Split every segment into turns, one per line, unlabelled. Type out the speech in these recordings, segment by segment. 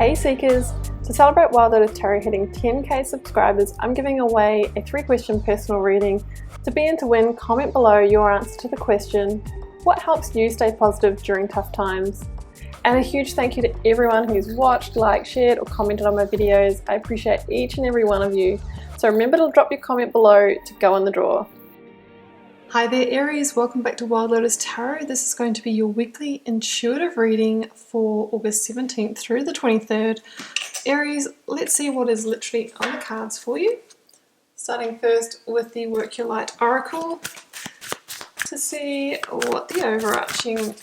Hey Seekers! To celebrate Wild Lotus Tarot hitting 10k subscribers, I'm giving away a 3-question personal reading. To be in to win, comment below your answer to the question, what helps you stay positive during tough times? And a huge thank you to everyone who's watched, liked, shared or commented on my videos. I appreciate each and every one of you. So remember to drop your comment below to go in the draw. Hi there Aries, welcome back to Wild Lotus Tarot. This is going to be your weekly intuitive reading for August 17th through the 23rd. Aries, let's see what is literally on the cards for you. Starting first with the Work Your Light Oracle to see what the overarching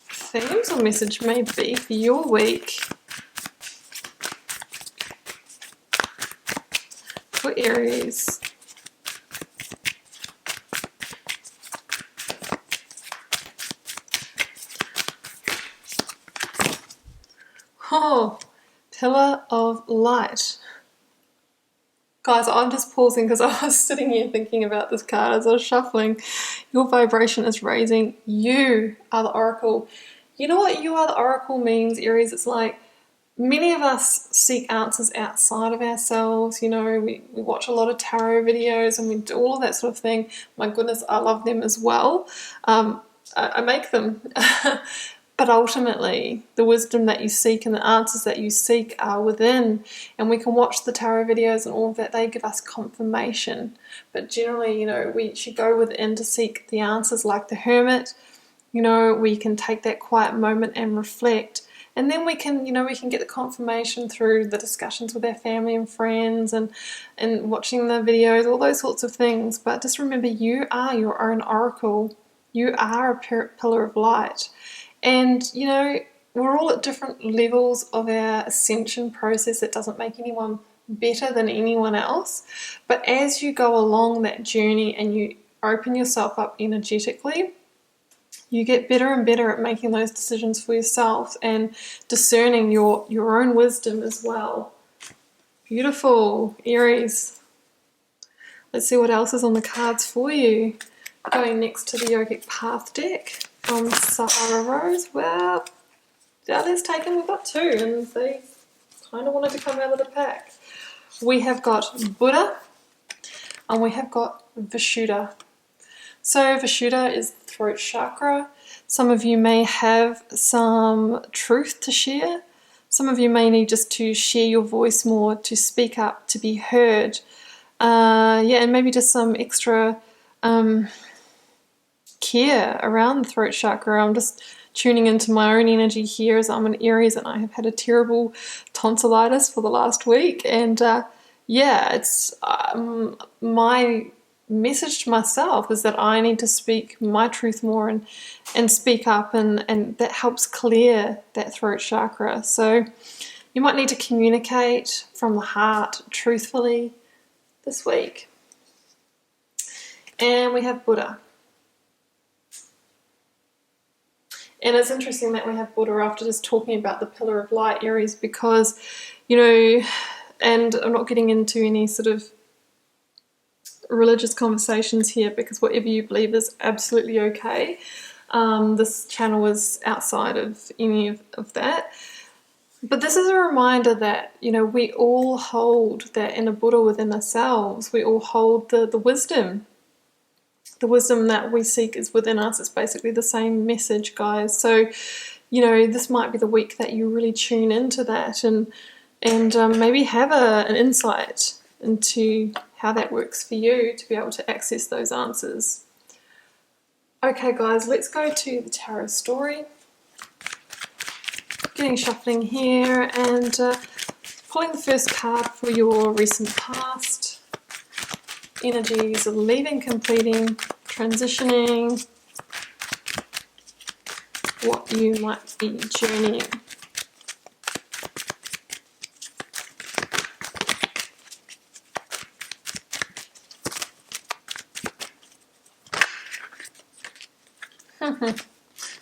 themes or message may be for your week for Aries. Oh, Pillar of Light. Guys, I'm just pausing because I was sitting here thinking about this card as I was shuffling. Your vibration is raising. You are the Oracle. You know what you are the Oracle means, Aries? It's like many of us seek answers outside of ourselves. You know, we watch a lot of tarot videos and we do all of that sort of thing. My goodness, I love them as well. I make them. But ultimately, the wisdom that you seek and the answers that you seek are within. And we can watch the tarot videos and all of that. They give us confirmation. But generally, you know, we should go within to seek the answers like the Hermit. You know, we can take that quiet moment and reflect. And then we can, you know, we can get the confirmation through the discussions with our family and friends and watching the videos, all those sorts of things. But just remember, you are your own oracle. You are a pillar of light. And, you know, we're all at different levels of our ascension process. It doesn't make anyone better than anyone else. But as you go along that journey and you open yourself up energetically, you get better and better at making those decisions for yourself and discerning your own wisdom as well. Beautiful, Aries. Let's see what else is on the cards for you. Going next to the Yogic Path deck from Sarah Rose. Well, the others taken, we've got two, and they kind of wanted to come out of the pack. We have got Buddha, and we have got Vishuddha. So Vishuddha is the throat chakra. Some of you may have some truth to share. Some of you may need just to share your voice more, to speak up, to be heard. Yeah, and maybe just some extra care around the throat chakra. I'm just tuning into my own energy here as I'm an Aries and I have had a terrible tonsillitis for the last week. And yeah, it's my message to myself is that I need to speak my truth more and speak up, and that helps clear that throat chakra. So you might need to communicate from the heart truthfully this week. And we have Buddha. And it's interesting that we have Buddha after just talking about the Pillar of Light, Aries, because, you know, and I'm not getting into any sort of religious conversations here because whatever you believe is absolutely okay. This channel is outside of any of that. But this is a reminder that, you know, we all hold that inner Buddha within ourselves. We all hold the wisdom. The wisdom that we seek is within us. It's basically the same message, guys. So, you know, this might be the week that you really tune into that and maybe have an insight into how that works for you to be able to access those answers. Okay, guys, let's go to the tarot story. Getting shuffling here and pulling the first card for your recent past. Energies of leaving, completing, transitioning, what you might be journeying.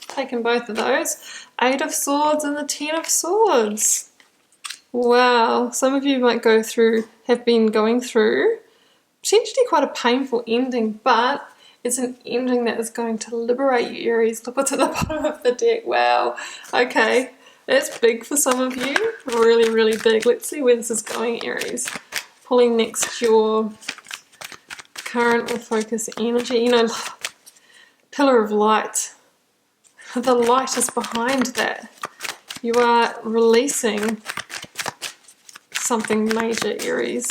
Taking both of those. 8 of Swords and the 10 of Swords. Wow, some of you might have been going through potentially quite a painful ending, but it's an ending that is going to liberate you, Aries. Look what's at the bottom of the deck. Wow. Okay. That's big for some of you. Really, really big. Let's see where this is going, Aries. Pulling next your current or focus energy. You know, pillar of light. The light is behind that. You are releasing something major, Aries.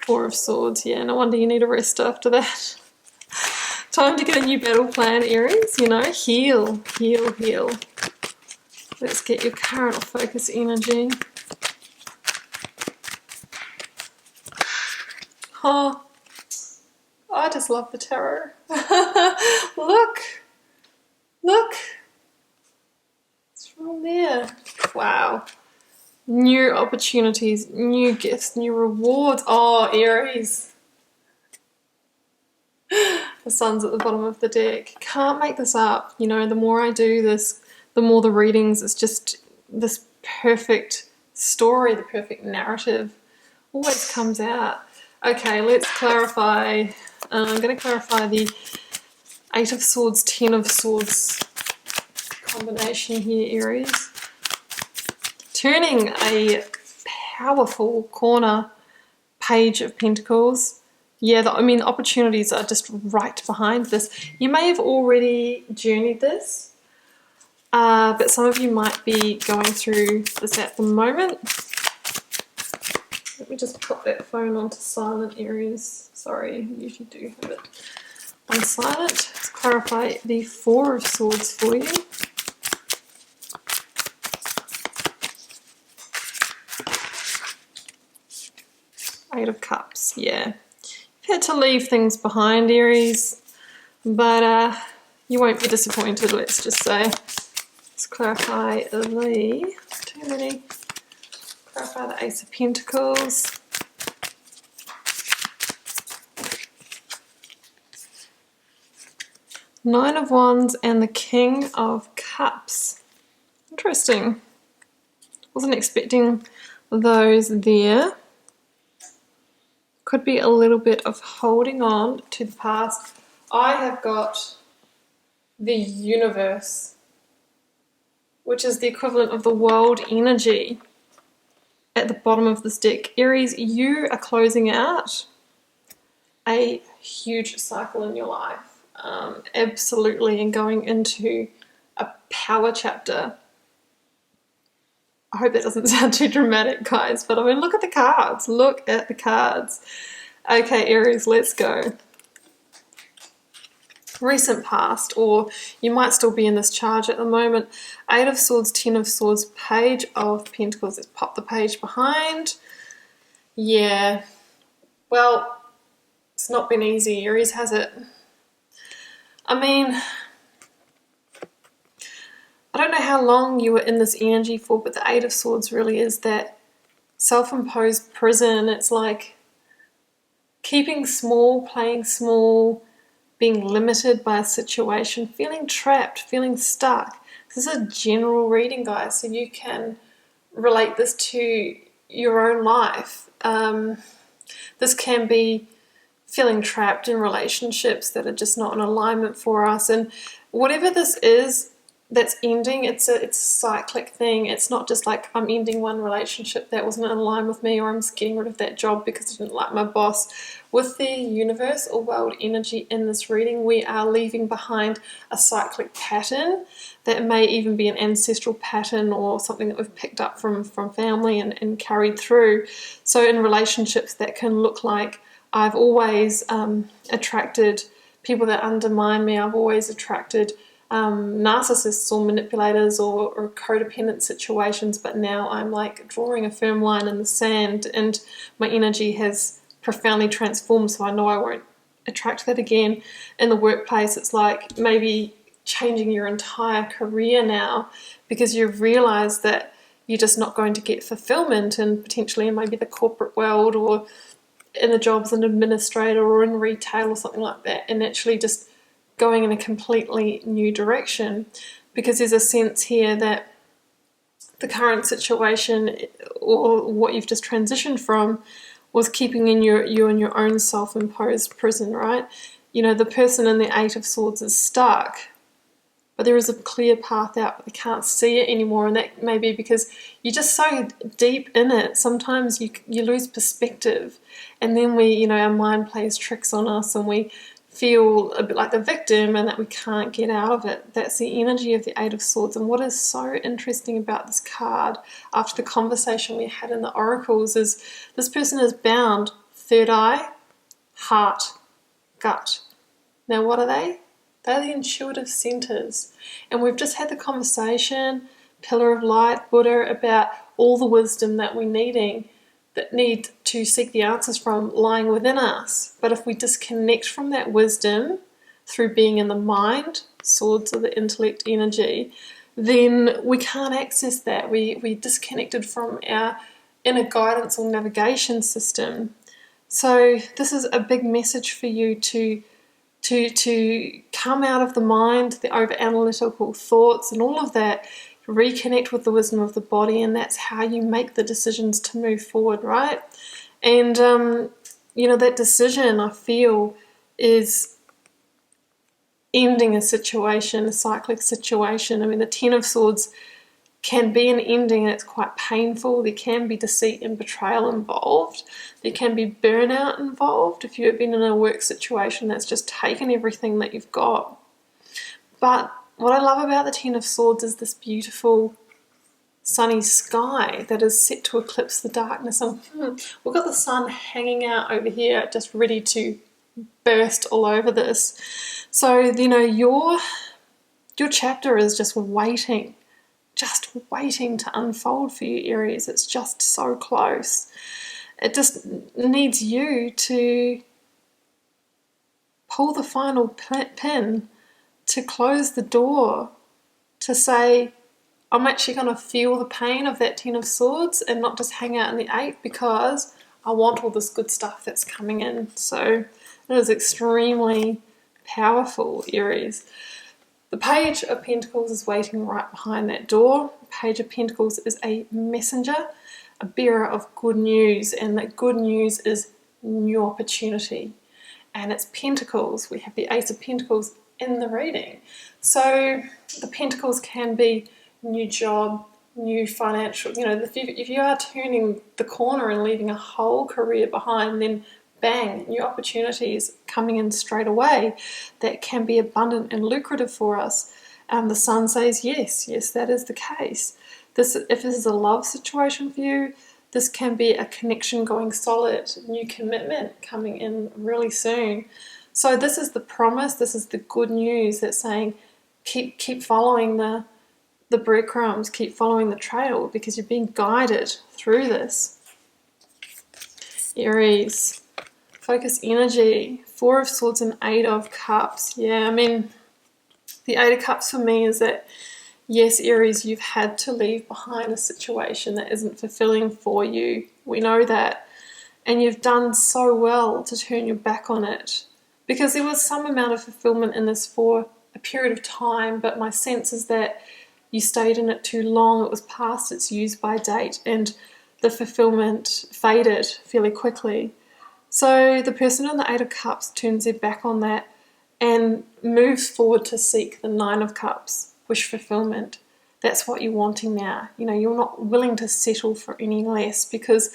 Four of Swords. Yeah, no wonder you need a rest after that. Time to get a new battle plan, Aries. You know, heal, heal, heal. Let's get your current or focus energy. Oh, I just love the tarot. Look, look. It's from there. Wow. New opportunities, new gifts, new rewards. Oh, Aries. The sun's at the bottom of the deck. Can't make this up. You know, the more I do this, the more the readings, it's just this perfect story, the perfect narrative always comes out. Okay, let's clarify. I'm going to clarify the 8 of Swords, 10 of Swords combination here, Aries. Turning a powerful corner, Page of Pentacles. Yeah, I mean, the opportunities are just right behind this. You may have already journeyed this, but some of you might be going through this at the moment. Let me just put that phone onto silent, Aries. Sorry, I usually do have it on silent. Let's clarify the 4 of Swords for you. Eight of Cups, yeah. You've had to leave things behind, Aries, but you won't be disappointed, let's just say. Let's clarify the... Too many. Clarify the Ace of Pentacles. Nine of Wands and the King of Cups. Interesting. Wasn't expecting those there. Could be a little bit of holding on to the past. I have got the Universe, which is the equivalent of the world energy at the bottom of this deck. Aries, you are closing out a huge cycle in your life. Absolutely, and going into a power chapter. I hope that doesn't sound too dramatic, guys, but I mean, look at the cards. Look at the cards. Okay, Aries, let's go. Recent past, or you might still be in this charge at the moment. 8 of Swords, 10 of Swords, Page of Pentacles. Let's pop the page behind. Yeah. Well, it's not been easy, Aries, has it? I mean... I don't know how long you were in this energy for, but the 8 of Swords really is that self-imposed prison. It's like keeping small, playing small, being limited by a situation, feeling trapped, feeling stuck. This is a general reading, guys, so you can relate this to your own life. This can be feeling trapped in relationships that are just not in alignment for us, and whatever this is that's ending, it's a cyclic thing. It's not just like I'm ending one relationship that wasn't in line with me, or I'm just getting rid of that job because I didn't like my boss. With the Universe or world energy in this reading, we are leaving behind a cyclic pattern that may even be an ancestral pattern or something that we've picked up from family and carried through. So in relationships, that can look like I've always attracted people that undermine me. I've always attracted narcissists or manipulators or codependent situations, but now I'm like drawing a firm line in the sand, and my energy has profoundly transformed, so I know I won't attract that again. In the workplace, it's like maybe changing your entire career now because you've realized that you're just not going to get fulfillment, and potentially in maybe the corporate world or in the job as an administrator or in retail or something like that, and actually just going in a completely new direction, because there's a sense here that the current situation or what you've just transitioned from was keeping you in your own self-imposed prison, right? you know, the person in the Eight of Swords is stuck, but there is a clear path out, but they can't see it anymore, and that may be because you're just so deep in it. Sometimes you lose perspective, and then our mind plays tricks on us, and we feel a bit like the victim and that we can't get out of it. That's the energy of the Eight of Swords. And what is so interesting about this card, after the conversation we had in the oracles, is this person is bound third eye, heart, gut. Now what are they? They're the intuitive centers. And we've just had the conversation, Pillar of Light, Buddha, about all the wisdom that we're needing, that need to seek the answers from, lying within us. But if we disconnect from that wisdom through being in the mind, swords of the intellect energy, then we can't access that. We disconnected from our inner guidance or navigation system. So this is a big message for you to come out of the mind, the over-analytical thoughts and all of that, reconnect with the wisdom of the body, and that's how you make the decisions to move forward, right? And, that decision, I feel, is ending a situation, a cyclic situation. I mean, the Ten of Swords can be an ending, and it's quite painful. There can be deceit and betrayal involved. There can be burnout involved if you've been in a work situation that's just taken everything that you've got. But what I love about the Ten of Swords is this beautiful sunny sky that is set to eclipse the darkness. And we've got the sun hanging out over here, just ready to burst all over this. So, your chapter is just waiting to unfold for you, Aries. It's just so close. It just needs you to pull the final pin, to close the door, to say, I'm actually going to feel the pain of that Ten of Swords and not just hang out in the Eight, because I want all this good stuff that's coming in. So it is extremely powerful, Aries. The Page of Pentacles is waiting right behind that door. The Page of Pentacles is a messenger, a bearer of good news, and that good news is new opportunity. And it's Pentacles. We have the Ace of Pentacles in the reading. So the Pentacles can be new job, new financial, if you are turning the corner and leaving a whole career behind, then bang, new opportunities coming in straight away that can be abundant and lucrative for us. The Sun says yes, that is the case. If this is a love situation for you, this can be a connection going solid, new commitment coming in really soon. So this is the promise, this is the good news that's saying keep following the breadcrumbs, keep following the trail, because you're being guided through this. Aries, focus energy, Four of Swords and Eight of Cups. Yeah, I mean, the Eight of Cups for me is that, yes, Aries, you've had to leave behind a situation that isn't fulfilling for you. We know that. And you've done so well to turn your back on it, because there was some amount of fulfillment in this for a period of time, but my sense is that you stayed in it too long. It was past its use-by date, and the fulfillment faded fairly quickly. So the person on the Eight of Cups turns their back on that and moves forward to seek the Nine of Cups, wish fulfillment. That's what you're wanting now. You're not willing to settle for any less, because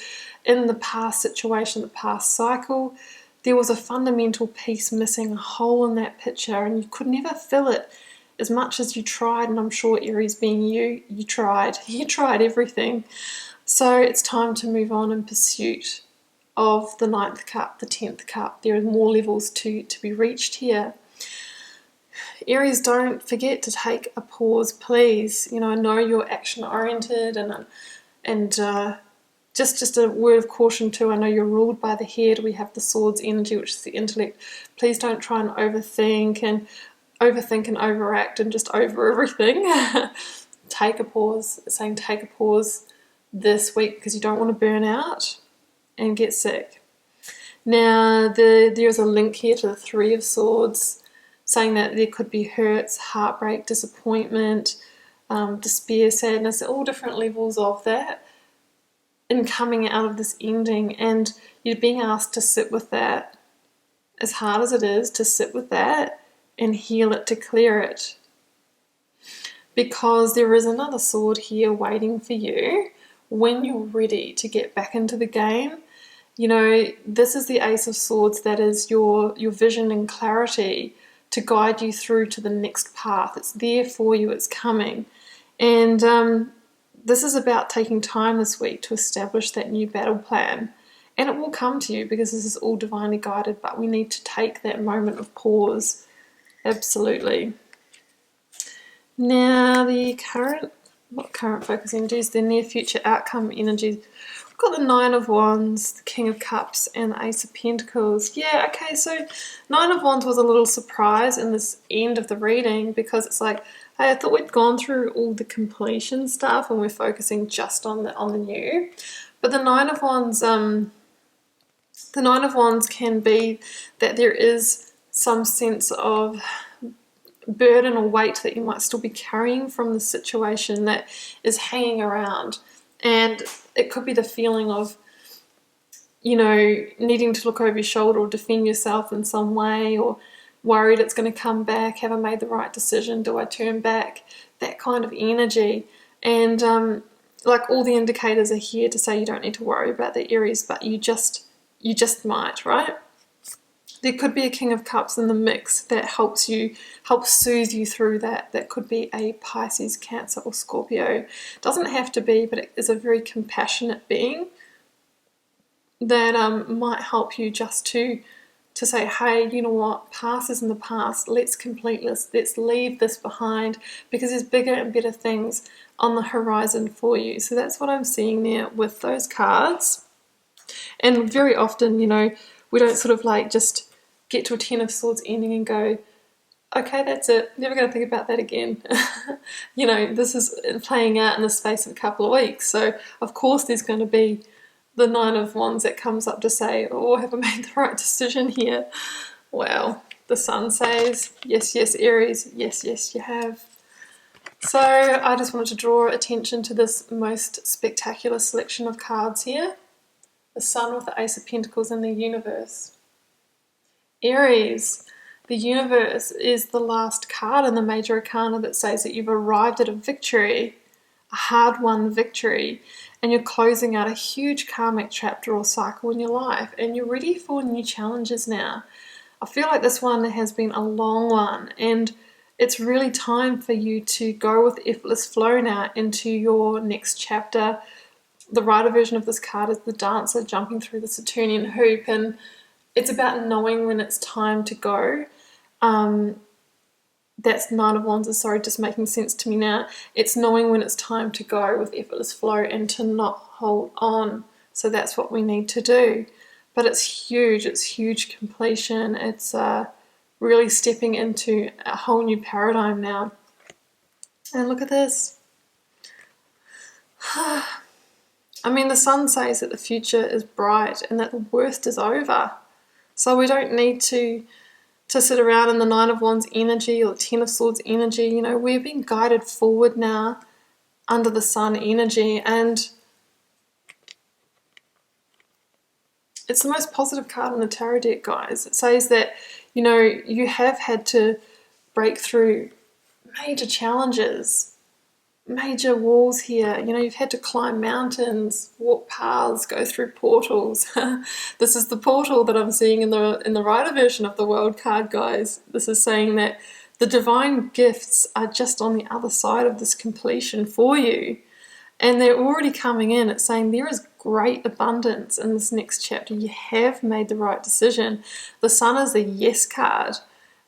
in the past situation, the past cycle, there was a fundamental piece missing, a hole in that picture, and you could never fill it as much as you tried. And I'm sure, Aries, being you tried. You tried everything. So it's time to move on in pursuit of the 9th cup, the 10th cup. There are more levels to be reached here. Aries, don't forget to take a pause, please. I know you're action-oriented, and just a word of caution too. I know you're ruled by the head. We have the Swords energy, which is the intellect. Please don't try and overthink and overact and just over everything. Take a pause. It's saying take a pause this week, because you don't want to burn out and get sick. Now, there's a link here to the Three of Swords, saying that there could be hurts, heartbreak, disappointment, despair, sadness, all different levels of that in coming out of this ending, and you're being asked to sit with that as hard as it is to sit with that and heal it, to clear it. Because there is another sword here waiting for you when you're ready to get back into the game. You know, this is the Ace of Swords, that is your vision and clarity to guide you through to the next path. It's there for you, it's coming. And this is about taking time this week to establish that new battle plan. And it will come to you because this is all divinely guided, but we need to take that moment of pause. Absolutely. Now, the current focus energies, the near future outcome energies. We've got the Nine of Wands, the King of Cups, and the Ace of Pentacles. Yeah, okay, so Nine of Wands was a little surprise in this end of the reading, because it's like, hey, I thought we'd gone through all the completion stuff and we're focusing just on the new. But the Nine of Wands, can be that there is some sense of burden or weight that you might still be carrying from the situation that is hanging around. And it could be the feeling of, you know, needing to look over your shoulder or defend yourself in some way, or worried it's going to come back. Have I made the right decision? Do I turn back? That kind of energy. And like, all the indicators are here to say you don't need to worry about the Aries, but you just might, right? There could be a King of Cups in the mix that helps soothe you through that. That could be a Pisces, Cancer, or Scorpio. Doesn't have to be, but it is a very compassionate being that might help you just to say, hey, you know what, past is in the past. Let's complete this. Let's leave this behind, because there's bigger and better things on the horizon for you. So that's what I'm seeing there with those cards. And very often, you know, we don't sort of like just get to a Ten of Swords ending and go, okay, that's it, never going to think about that again. You know, this is playing out in the space of a couple of weeks. So, of course, there's going to be the Nine of Wands that comes up to say, oh, have I made the right decision here? Well, the Sun says, yes, yes, Aries, yes, yes, you have. So I just wanted to draw attention to this most spectacular selection of cards here. The Sun with the Ace of Pentacles in the universe. Aries, the universe is the last card in the major arcana that says that you've arrived at a victory, a hard-won victory, and you're closing out a huge karmic chapter or cycle in your life, and you're ready for new challenges now. I feel like this one has been a long one, and it's really time for you to go with effortless flow now into your next chapter. The Rider version of this card is the dancer jumping through the Saturnian hoop, and it's about knowing when it's time to go. That's Nine of Wands, sorry, just making sense to me now. It's knowing when it's time to go with effortless flow and to not hold on. So that's what we need to do. But it's huge completion. It's really stepping into a whole new paradigm now. And look at this. I mean, the Sun says that the future is bright and that the worst is over. So we don't need to sit around in the Nine of Wands energy or the Ten of Swords energy. You know, we're being guided forward now under the Sun energy, and it's the most positive card in the tarot deck, guys. It says that, you know, you have had to break through major challenges, major walls here. You know, you've had to climb mountains, walk paths, go through portals. This is the portal that I'm seeing in the Rider version of the World card, guys. This is saying that the divine gifts are just on the other side of this completion for you, and they're already coming in. It's saying there is great abundance in this next chapter. You have made the right decision. The Sun is the yes card.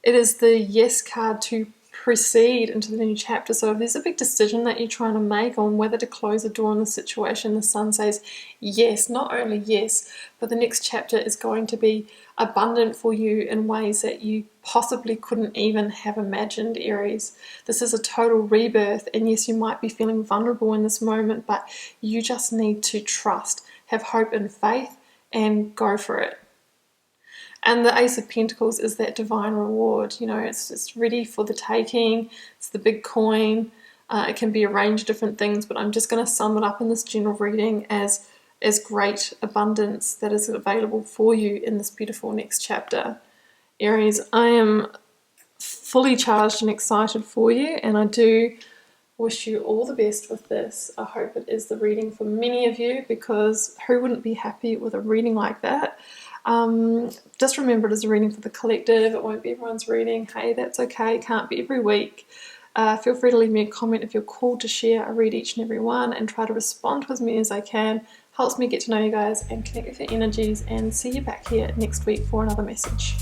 It is the yes card to proceed into the new chapter. So if there's a big decision that you're trying to make on whether to close a door in the situation, the Sun says yes, not only yes, but the next chapter is going to be abundant for you in ways that you possibly couldn't even have imagined, Aries. This is a total rebirth, and yes, you might be feeling vulnerable in this moment, but you just need to trust, have hope and faith, and go for it. And the Ace of Pentacles is that divine reward. You know, it's ready for the taking. It's the big coin. It can be a range of different things, but I'm just going to sum it up in this general reading as great abundance that is available for you in this beautiful next chapter. Aries, I am fully charged and excited for you, and I do wish you all the best with this. I hope it is the reading for many of you, because who wouldn't be happy with a reading like that? Just remember, it is a reading for the collective. It won't be everyone's reading. Hey, that's okay. It can't be every week. Feel free to leave me a comment if you're called to share. I read each and every one and try to respond to as many as I can. Helps me get to know you guys and connect with your energies, and see you back here next week for another message.